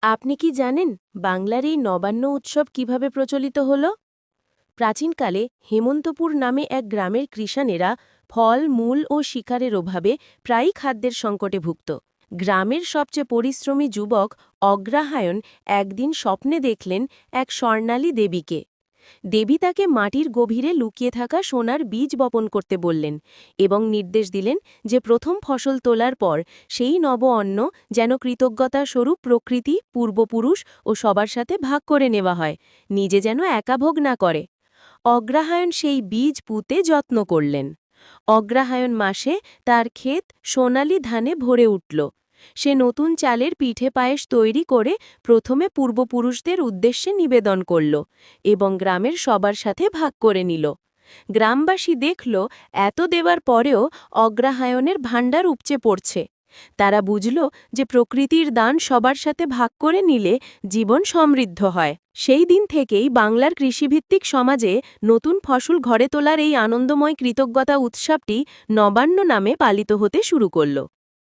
আপনি কি জানেন বাংলার এই নবান্ন উৎসব কিভাবে প্রচলিত হল? প্রাচীনকালে হেমন্তপুর নামে এক গ্রামের কৃষাণেরা ফল মূল ও শিকারের অভাবে প্রায়ই খাদ্যের সংকটে ভুগত। গ্রামের সবচেয়ে পরিশ্রমী যুবক অগ্রহায়ণ একদিন স্বপ্নে দেখলেন এক স্বর্ণালী দেবীকে। দেবী তাকে মাটির গভীরে লুকিয়ে থাকা সোনার বীজ বপন করতে বললেন এবং নির্দেশ দিলেন যে প্রথম ফসল তোলার পর সেই নব অন্ন যেন কৃতজ্ঞতা স্বরূপ প্রকৃতি, পূর্বপুরুষ ও সবার সাথে ভাগ করে নেওয়া হয়, নিজে যেন একা ভোগ না করে। অগ্রহায়ণ সেই বীজ পুঁতে যত্ন করলেন। অগ্রহায়ণ মাসে তার ক্ষেত সোনালি ধানে ভরে উঠল। সে নতুন চালের পিঠে পায়েস তৈরি করে প্রথমে পূর্বপুরুষদের উদ্দেশ্যে নিবেদন করল এবং গ্রামের সবার সাথে ভাগ করে নিল। গ্রামবাসী দেখল এত দেওয়ার পরেও অগ্রহায়ণের ভাণ্ডার উপচে পড়ছে। তারা বুঝল যে প্রকৃতির দান সবার সাথে ভাগ করে নিলে জীবন সমৃদ্ধ হয়। সেই দিন থেকেই বাংলার কৃষিভিত্তিক সমাজে নতুন ফসল ঘরে তোলার এই আনন্দময় কৃতজ্ঞতা উৎসবটি নবান্ন নামে পালিত হতে শুরু করল।